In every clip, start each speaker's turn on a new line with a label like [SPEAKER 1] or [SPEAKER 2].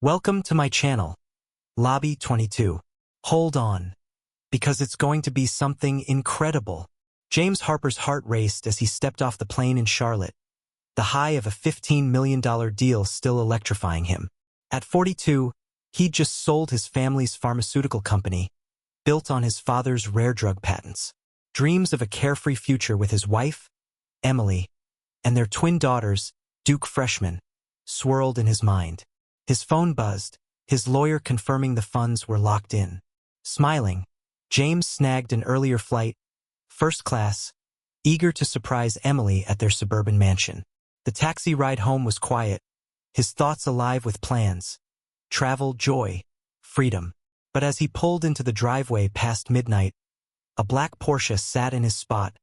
[SPEAKER 1] Welcome to my channel, Lobby 22. Hold on, because it's going to be something incredible. James Harper's heart raced as he stepped off the plane in Charlotte, the high of a $15 million deal still electrifying him. At 42, he'd just sold his family's pharmaceutical company, built on his father's rare drug patents. Dreams of a carefree future with his wife, Emily, and their twin daughters, Duke freshmen, swirled in his mind. His phone buzzed, his lawyer confirming the funds were locked in. Smiling, James snagged an earlier flight, first class, eager to surprise Emily at their suburban mansion. The taxi ride home was quiet, his thoughts alive with plans, travel, joy, freedom. But as he pulled into the driveway past midnight, a black Porsche sat in his spot,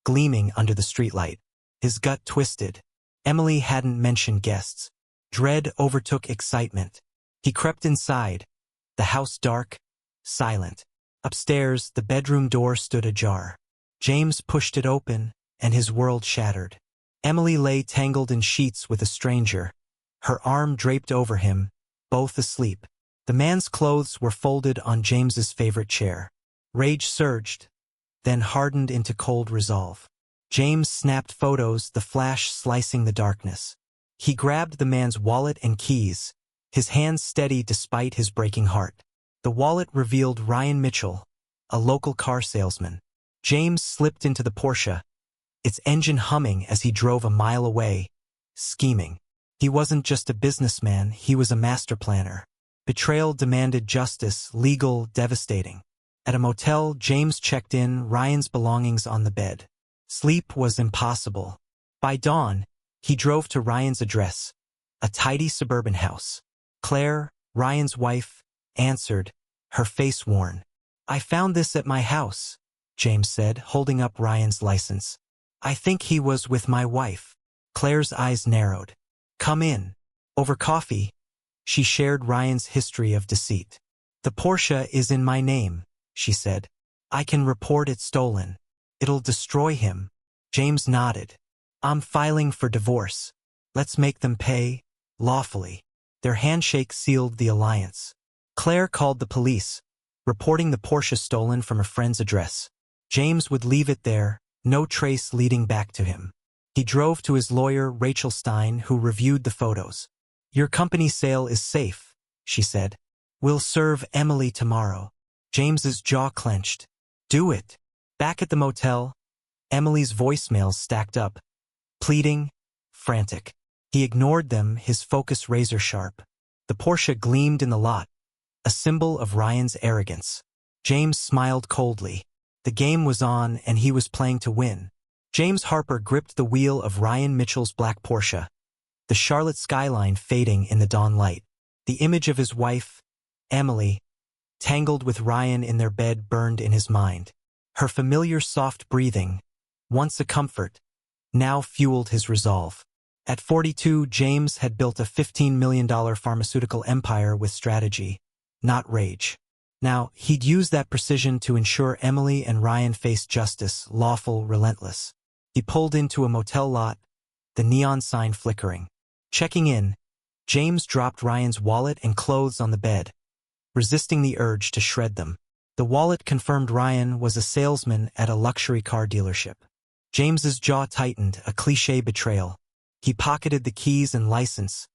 [SPEAKER 1] gleaming under the streetlight. His gut twisted. Emily hadn't mentioned guests. Dread overtook excitement. He crept inside, the house dark, silent. Upstairs, the bedroom door stood ajar. James pushed it open, and his world shattered. Emily lay tangled in sheets with a stranger, her arm draped over him, both asleep. The man's clothes were folded on James's favorite chair. Rage surged, then hardened into cold resolve. James snapped photos, the flash slicing the darkness. He grabbed the man's wallet and keys, his hands steady despite his breaking heart. The wallet revealed Ryan Mitchell, a local car salesman. James slipped into the Porsche, its engine humming as he drove a mile away, scheming. He wasn't just a businessman, he was a master planner. Betrayal demanded justice, legal, devastating. At a motel, James checked in, Ryan's belongings on the bed. Sleep was impossible. By dawn, he drove to Ryan's address, a tidy suburban house. Claire, Ryan's wife, answered, her face worn. "I found this at my house," James said, holding up Ryan's license. "I think he was with my wife." Claire's eyes narrowed. "Come in." Over coffee, she shared Ryan's history of deceit. "The Porsche is in my name," she said. "I can report it stolen. It'll destroy him." James nodded. "I'm filing for divorce. Let's make them pay, lawfully." Their handshake sealed the alliance. Claire called the police, reporting the Porsche stolen from a friend's address. James would leave it there, no trace leading back to him. He drove to his lawyer, Rachel Stein, who reviewed the photos. "Your company sale is safe," she said. "We'll serve Emily tomorrow." James's jaw clenched. "Do it." Back at the motel, Emily's voicemails stacked up. Pleading, frantic. He ignored them, his focus razor-sharp. The Porsche gleamed in the lot, a symbol of Ryan's arrogance. James smiled coldly. The game was on, and he was playing to win. James Harper gripped the wheel of Ryan Mitchell's black Porsche, the Charlotte skyline fading in the dawn light. The image of his wife, Emily, tangled with Ryan in their bed burned in his mind. Her familiar soft breathing, once a comfort, now fueled his resolve. At 42, James had built a $15 million pharmaceutical empire with strategy, not rage. Now, he'd use that precision to ensure Emily and Ryan faced justice, lawful, relentless. He pulled into a motel lot, the neon sign flickering. Checking in, James dropped Ryan's wallet and clothes on the bed, resisting the urge to shred them. The wallet confirmed Ryan was a salesman at a luxury car dealership. James's jaw tightened, a cliché betrayal. He pocketed the keys and license,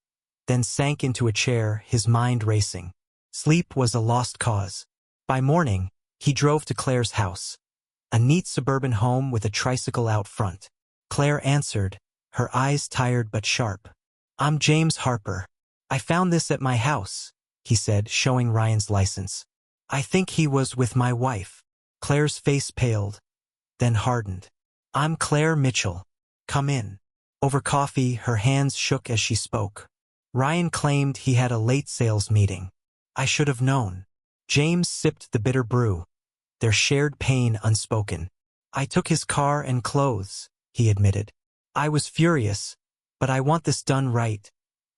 [SPEAKER 1] then sank into a chair, his mind racing. Sleep was a lost cause. By morning, he drove to Claire's house, a neat suburban home with a tricycle out front. Claire answered, her eyes tired but sharp. "I'm James Harper. I found this at my house," he said, showing Ryan's license. "I think he was with my wife." Claire's face paled, then hardened. "I'm Claire Mitchell. Come in." Over coffee, her hands shook as she spoke. Ryan claimed he had a late sales meeting. "I should have known." James sipped the bitter brew, their shared pain unspoken. "I took his car and clothes," he admitted. "I was furious, but I want this done right,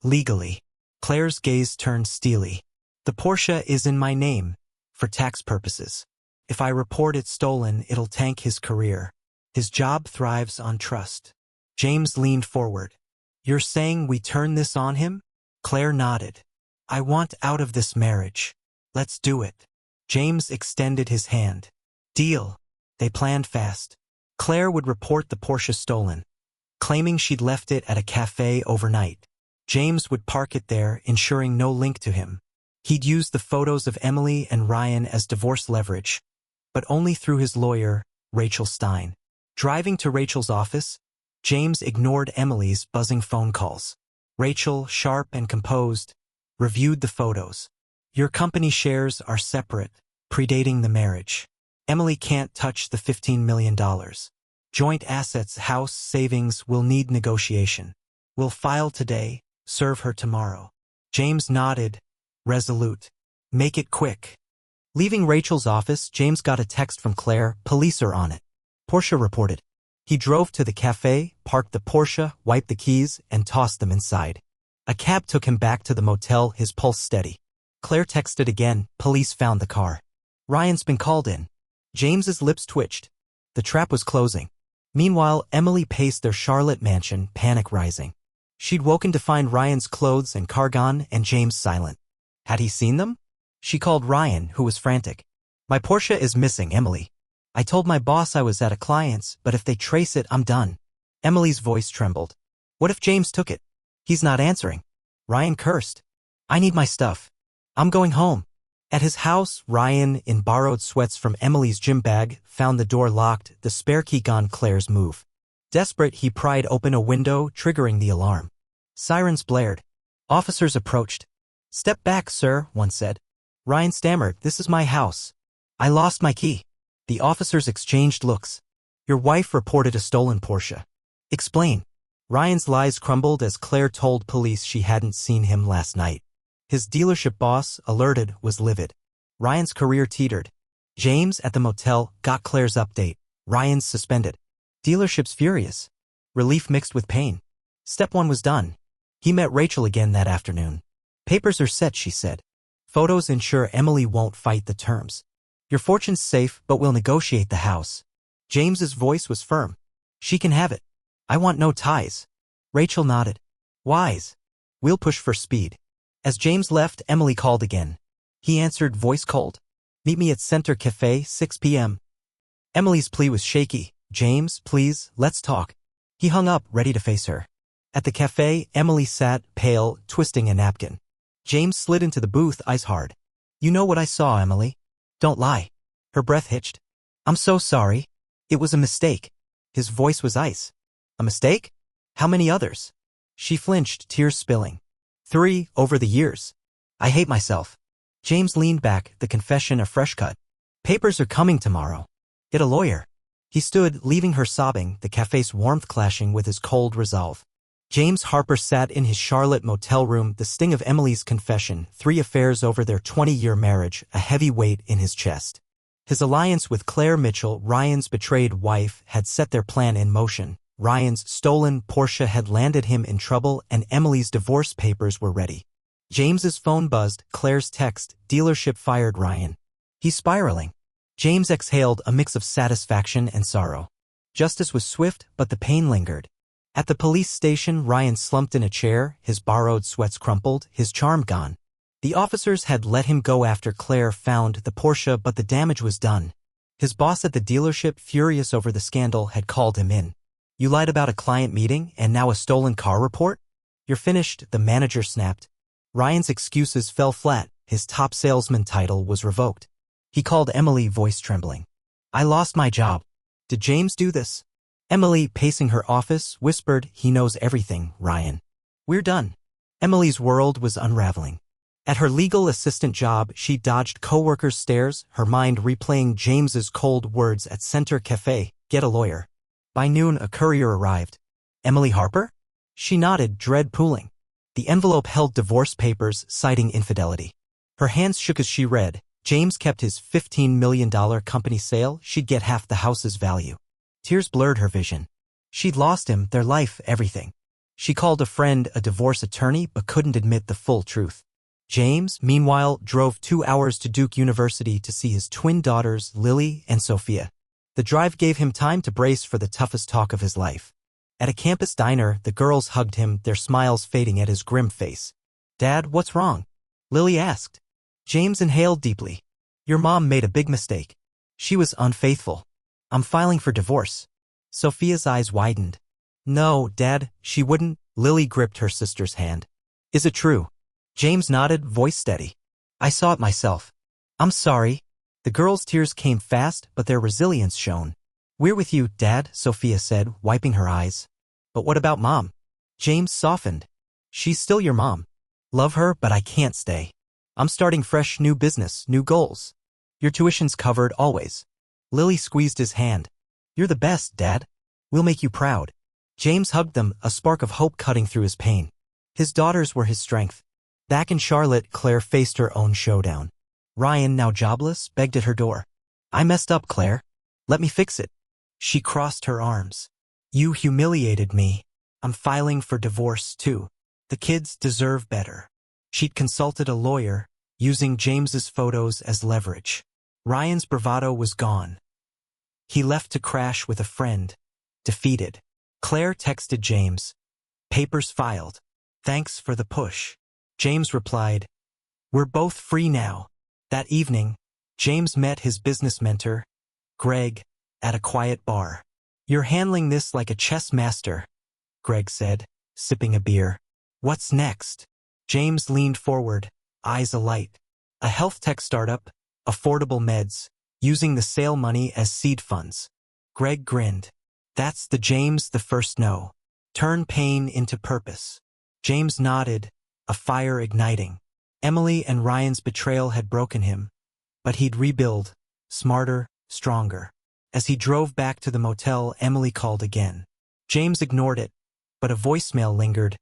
[SPEAKER 1] legally." Claire's gaze turned steely. "The Porsche is in my name, for tax purposes. If I report it stolen, it'll tank his career. His job thrives on trust." James leaned forward. "You're saying we turn this on him?" Claire nodded. I want out of this marriage. Let's do it. James extended his hand. Deal. They planned fast. Claire would report the Porsche stolen, claiming she'd left it at a cafe overnight. James would park it there, ensuring no link to him. He'd use the photos of Emily and Ryan as divorce leverage, but only through his lawyer, Rachel Stein. Driving to Rachel's office, James ignored Emily's buzzing phone calls. Rachel, sharp and composed, reviewed the photos. Your company shares are separate, predating the marriage. Emily can't touch the $15 million. Joint assets, house, savings will need negotiation. We'll file today, serve her tomorrow. James nodded, resolute. Make it quick. Leaving Rachel's office, James got a text from Claire. Police are on it. Porsche reported. He drove to the cafe, parked the Porsche, wiped the keys, and tossed them inside. A cab took him back to the motel, his pulse steady. Claire texted again. Police found the car. Ryan's been called in. James's lips twitched. The trap was closing. Meanwhile, Emily paced their Charlotte mansion, panic rising. She'd woken to find Ryan's clothes and car gone and James silent. Had he seen them? She called Ryan, who was frantic. My Porsche is missing, Emily. I told my boss I was at a client's, but if they trace it, I'm done. Emily's voice trembled. What if James took it? He's not answering. Ryan cursed. I need my stuff. I'm going home. At his house, Ryan, in borrowed sweats from Emily's gym bag, found the door locked, the spare key gone. Claire's move. Desperate, he pried open a window, triggering the alarm. Sirens blared. Officers approached. Step back, sir, one said. Ryan stammered, this is my house. I lost my key. The officers exchanged looks. Your wife reported a stolen Porsche. Explain. Ryan's lies crumbled as Claire told police she hadn't seen him last night. His dealership boss, alerted, was livid. Ryan's career teetered. James, at the motel, got Claire's update. Ryan's suspended. Dealership's furious. Relief mixed with pain. Step one was done. He met Rachel again that afternoon. Papers are set, she said. Photos ensure Emily won't fight the terms. Your fortune's safe, but we'll negotiate the house. James's voice was firm. She can have it. I want no ties. Rachel nodded. Wise. We'll push for speed. As James left, Emily called again. He answered, voice cold. Meet me at Center Cafe, 6 p.m. Emily's plea was shaky. James, please, let's talk. He hung up, ready to face her. At the cafe, Emily sat, pale, twisting a napkin. James slid into the booth, eyes hard. You know what I saw, Emily? Don't lie. Her breath hitched. I'm so sorry. It was a mistake. His voice was ice. A mistake? How many others? She flinched, tears spilling. 3, over the years. I hate myself. James leaned back, the confession a fresh cut. Papers are coming tomorrow. Get a lawyer. He stood, leaving her sobbing, the cafe's warmth clashing with his cold resolve. James Harper sat in his Charlotte motel room, the sting of Emily's confession, 3 affairs over their 20-year marriage, a heavy weight in his chest. His alliance with Claire Mitchell, Ryan's betrayed wife, had set their plan in motion. Ryan's stolen Porsche had landed him in trouble, and Emily's divorce papers were ready. James's phone buzzed, Claire's text, dealership fired Ryan. He's spiraling. James exhaled, a mix of satisfaction and sorrow. Justice was swift, but the pain lingered. At the police station, Ryan slumped in a chair, his borrowed sweats crumpled, his charm gone. The officers had let him go after Claire found the Porsche, but the damage was done. His boss at the dealership, furious over the scandal, had called him in. You lied about a client meeting, and now a stolen car report? You're finished, the manager snapped. Ryan's excuses fell flat, his top salesman title was revoked. He called Emily, voice trembling. I lost my job. Did James do this? Emily, pacing her office, whispered, he knows everything, Ryan. We're done. Emily's world was unraveling. At her legal assistant job, she dodged coworkers' stares, her mind replaying James's cold words at Center Cafe, get a lawyer. By noon, a courier arrived. Emily Harper? She nodded, dread pooling. The envelope held divorce papers, citing infidelity. Her hands shook as she read. James kept his $15 million company sale, she'd get half the house's value. Tears blurred her vision. She'd lost him, their life, everything. She called a friend a divorce attorney but couldn't admit the full truth. James, meanwhile, drove 2 hours to Duke University to see his twin daughters, Lily and Sophia. The drive gave him time to brace for the toughest talk of his life. At a campus diner, the girls hugged him, their smiles fading at his grim face. Dad, what's wrong? Lily asked. James inhaled deeply. Your mom made a big mistake. She was unfaithful. I'm filing for divorce. Sophia's eyes widened. No, Dad, she wouldn't. Lily gripped her sister's hand. Is it true? James nodded, voice steady. I saw it myself. I'm sorry. The girls' tears came fast, but their resilience shone. We're with you, Dad, Sophia said, wiping her eyes. But what about Mom? James softened. She's still your mom. Love her, but I can't stay. I'm starting fresh, new business, new goals. Your tuition's covered always. Lily squeezed his hand. You're the best, Dad. We'll make you proud. James hugged them, a spark of hope cutting through his pain. His daughters were his strength. Back in Charlotte, Claire faced her own showdown. Ryan, now jobless, begged at her door. I messed up, Claire. Let me fix it. She crossed her arms. You humiliated me. I'm filing for divorce, too. The kids deserve better. She'd consulted a lawyer, using James's photos as leverage. Ryan's bravado was gone. He left to crash with a friend, defeated. Claire texted James. Papers filed. Thanks for the push. James replied, We're both free now. That evening, James met his business mentor, Greg, at a quiet bar. You're handling this like a chess master, Greg said, sipping a beer. What's next? James leaned forward, eyes alight. A health tech startup, affordable meds, using the sale money as seed funds. Greg grinned. That's the James the first no. Turn pain into purpose. James nodded, a fire igniting. Emily and Ryan's betrayal had broken him, but he'd rebuild, smarter, stronger. As he drove back to the motel, Emily called again. James ignored it, but a voicemail lingered.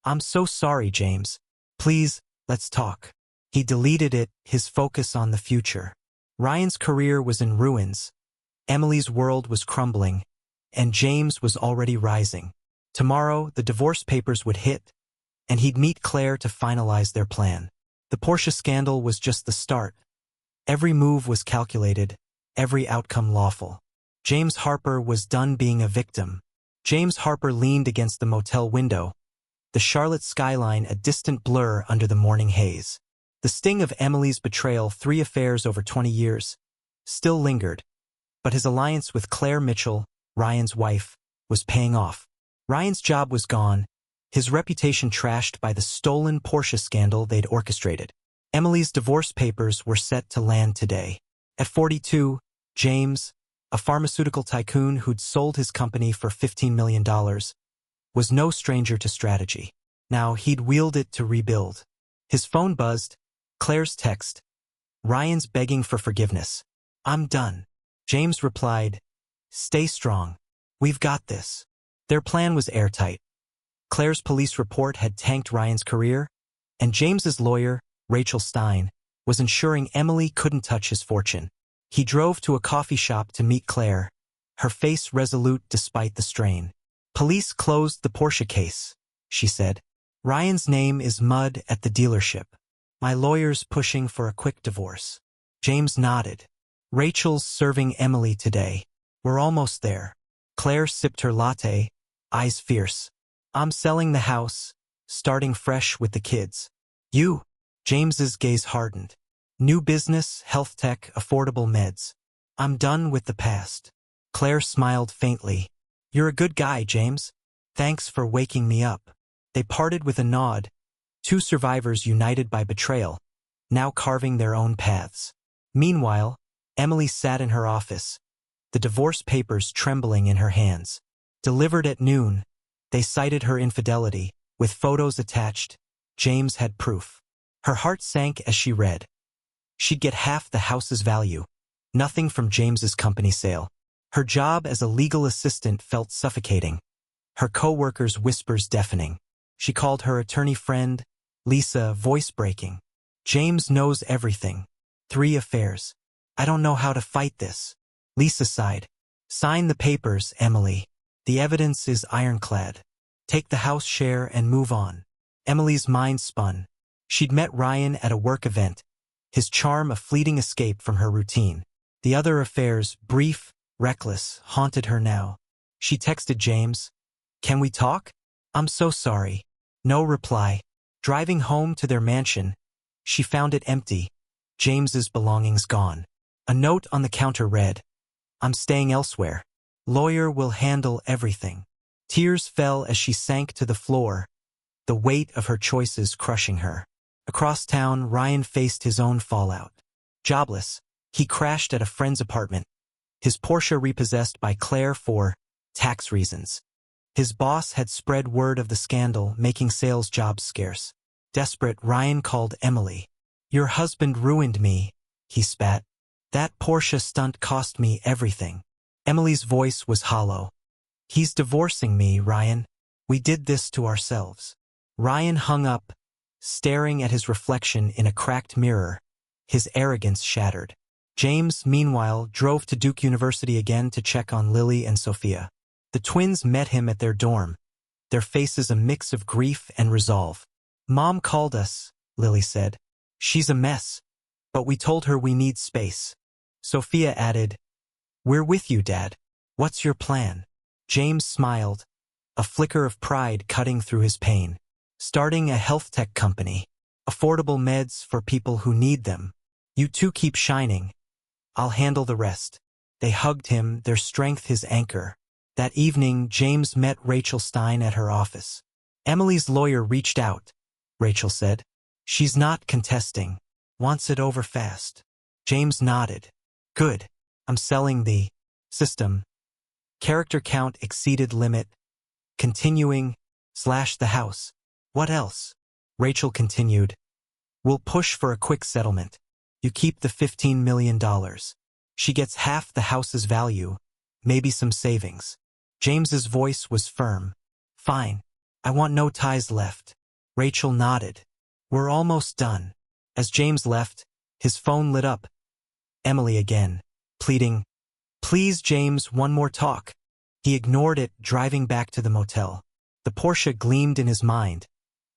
[SPEAKER 1] I'm so sorry, James. Please, let's talk. He deleted it, his focus on the future. Ryan's career was in ruins. Emily's world was crumbling, and James was already rising. Tomorrow, the divorce papers would hit, and he'd meet Claire to finalize their plan. The Porsche scandal was just the start. Every move was calculated, every outcome lawful. James Harper was done being a victim. James Harper leaned against the motel window, the Charlotte skyline a distant blur under the morning haze. The sting of Emily's betrayal, 3 affairs over 20 years, still lingered, but his alliance with Claire Mitchell, Ryan's wife, was paying off. Ryan's job was gone, his reputation trashed by the stolen Porsche scandal they'd orchestrated. Emily's divorce papers were set to land today. At 42, James, a pharmaceutical tycoon who'd sold his company for $15 million, was no stranger to strategy. Now he'd wield it to rebuild. His phone buzzed. Claire's text. Ryan's begging for forgiveness. I'm done. James replied, Stay strong. We've got this. Their plan was airtight. Claire's police report had tanked Ryan's career, and James's lawyer, Rachel Stein, was ensuring Emily couldn't touch his fortune. He drove to a coffee shop to meet Claire, her face resolute despite the strain. Police closed the Porsche case, she said. Ryan's name is mud at the dealership. My lawyer's pushing for a quick divorce. James nodded. Rachel's serving Emily today. We're almost there. Claire sipped her latte, eyes fierce. I'm selling the house, starting fresh with the kids. You? James's gaze hardened. New business, health tech, affordable meds. I'm done with the past. Claire smiled faintly. You're a good guy, James. Thanks for waking me up. They parted with a nod, 2 survivors united by betrayal, now carving their own paths. Meanwhile, Emily sat in her office, the divorce papers trembling in her hands. Delivered at noon, they cited her infidelity, with photos attached. James had proof. Her heart sank as she read. She'd get half the house's value, nothing from James's company sale. Her job as a legal assistant felt suffocating, her co-workers' whispers deafening. She called her attorney friend, Lisa, voice-breaking. James knows everything. 3 affairs. I don't know how to fight this. Lisa sighed. Sign the papers, Emily. The evidence is ironclad. Take the house share and move on. Emily's mind spun. She'd met Ryan at a work event, his charm a fleeting escape from her routine. The other affairs, brief, reckless, haunted her now. She texted James. Can we talk? I'm so sorry. No reply. Driving home to their mansion, She found it empty. James's belongings gone. A note on the counter read, "I'm staying elsewhere. Lawyer will handle everything." Tears fell as she sank to the floor, the weight of her choices crushing her. Across town, Ryan faced his own fallout. Jobless, he crashed at a friend's apartment, his Porsche repossessed by Claire for tax reasons. His boss had spread word of the scandal, making sales jobs scarce. Desperate, Ryan called Emily. "Your husband ruined me," he spat. "That Porsche stunt cost me everything." Emily's voice was hollow. "He's divorcing me, Ryan. We did this to ourselves." Ryan hung up, staring at his reflection in a cracked mirror, his arrogance shattered. James, meanwhile, drove to Duke University again to check on Lily and Sophia. The twins met him at their dorm, their faces a mix of grief and resolve. "Mom called us," Lily said. "She's a mess, but we told her we need space." Sophia added, "We're with you, Dad. What's your plan?" James smiled, a flicker of pride cutting through his pain. "Starting a health tech company. Affordable meds for people who need them. You two keep shining. I'll handle the rest." They hugged him, their strength his anchor. That evening, James met Rachel Stein at her office. "Emily's lawyer reached out," Rachel said. "She's not contesting. Wants it over fast." James nodded. "Good. I'm selling the system. Character count exceeded limit. Continuing / the house. What else?" Rachel continued. "We'll push for a quick settlement. You keep the $15 million. She gets half the house's value, maybe some savings." James's voice was firm. "Fine. I want no ties left." Rachel nodded. "We're almost done." As James left, his phone lit up. Emily again, pleading, "Please, James, one more talk." He ignored it, driving back to the motel. The Porsche gleamed in his mind,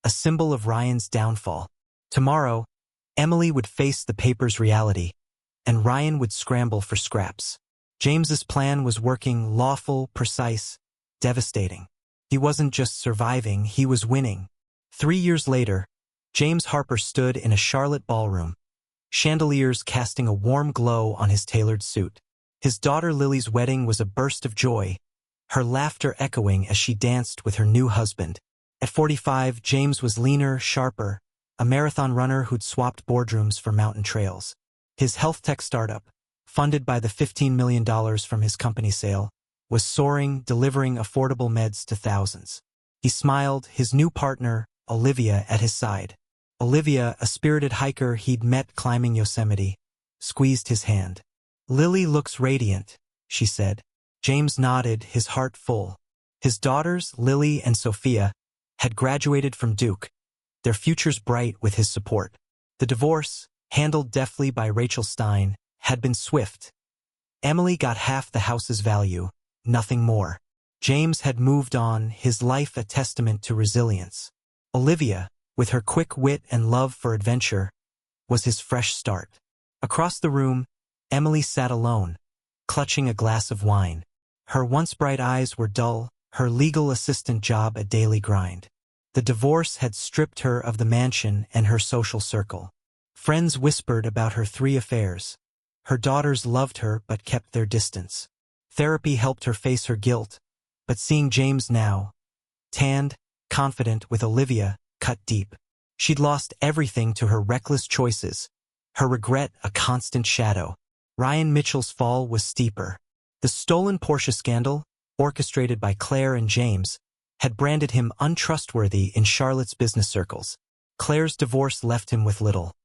[SPEAKER 1] a symbol of Ryan's downfall. Tomorrow, Emily would face the paper's reality, and Ryan would scramble for scraps. James's plan was working, lawful, precise, devastating. He wasn't just surviving, he was winning. 3 years later, James Harper stood in a Charlotte ballroom, chandeliers casting a warm glow on his tailored suit. His daughter Lily's wedding was a burst of joy, her laughter echoing as she danced with her new husband. At 45, James was leaner, sharper, a marathon runner who'd swapped boardrooms for mountain trails. His health tech startup, funded by the $15 million from his company sale, was soaring, delivering affordable meds to thousands. He smiled, his new partner, Olivia, at his side. Olivia, a spirited hiker he'd met climbing Yosemite, squeezed his hand. "Lily looks radiant," she said. James nodded, his heart full. His daughters, Lily and Sophia, had graduated from Duke, their futures bright with his support. The divorce, handled deftly by Rachel Stein, had been swift. Emily got half the house's value, nothing more. James had moved on, his life a testament to resilience. Olivia, with her quick wit and love for adventure, was his fresh start. Across the room, Emily sat alone, clutching a glass of wine. Her once bright eyes were dull, her legal assistant job a daily grind. The divorce had stripped her of the mansion and her social circle. Friends whispered about her 3 affairs. Her daughters loved her but kept their distance. Therapy helped her face her guilt, but seeing James now, tanned, confident with Olivia, cut deep. She'd lost everything to her reckless choices, her regret a constant shadow. Ryan Mitchell's fall was steeper. The stolen Porsche scandal, orchestrated by Claire and James, had branded him untrustworthy in Charlotte's business circles. Claire's divorce left him with little.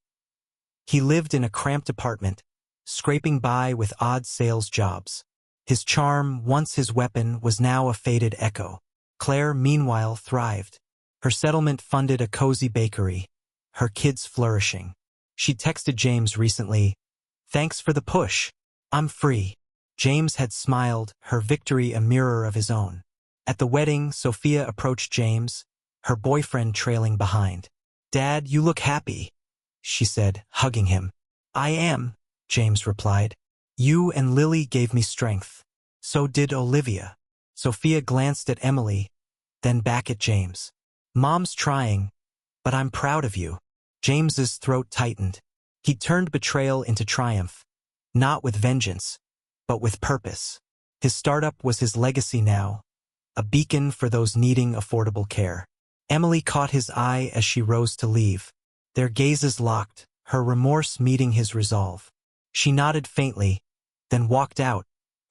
[SPEAKER 1] He lived in a cramped apartment, scraping by with odd sales jobs. His charm, once his weapon, was now a faded echo. Claire, meanwhile, thrived. Her settlement funded a cozy bakery, her kids flourishing. She texted James recently, "Thanks for the push. I'm free." James had smiled, her victory a mirror of his own. At the wedding, Sophia approached James, her boyfriend trailing behind. "Dad, you look happy," she said, hugging him. "I am," James replied. "You and Lily gave me strength. So did Olivia." Sophia glanced at Emily, then back at James. "Mom's trying, but I'm proud of you." James's throat tightened. He turned betrayal into triumph, not with vengeance, but with purpose. His startup was his legacy now, a beacon for those needing affordable care. Emily caught his eye as she rose to leave. Their gazes locked, her remorse meeting his resolve. She nodded faintly, then walked out,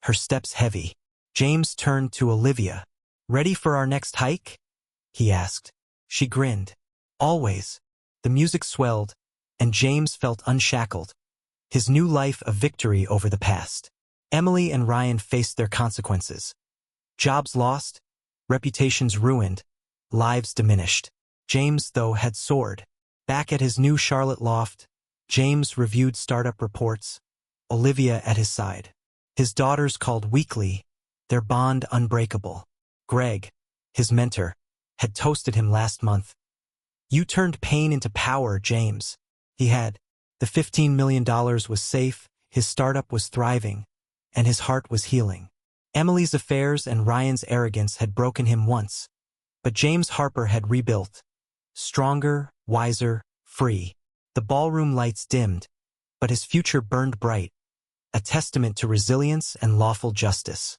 [SPEAKER 1] her steps heavy. James turned to Olivia. "Ready for our next hike?" he asked. She grinned. "Always." The music swelled, and James felt unshackled, his new life a victory over the past. Emily and Ryan faced their consequences. Jobs lost, reputations ruined, lives diminished. James, though, had soared. Back at his new Charlotte loft, James reviewed startup reports, Olivia at his side. His daughters called weekly, their bond unbreakable. Greg, his mentor, had toasted him last month. "You turned pain into power, James." He had. The $15 million was safe, his startup was thriving, and his heart was healing. Emily's affairs and Ryan's arrogance had broken him once, but James Harper had rebuilt. Stronger, wiser, free. The ballroom lights dimmed, but his future burned bright, a testament to resilience and lawful justice.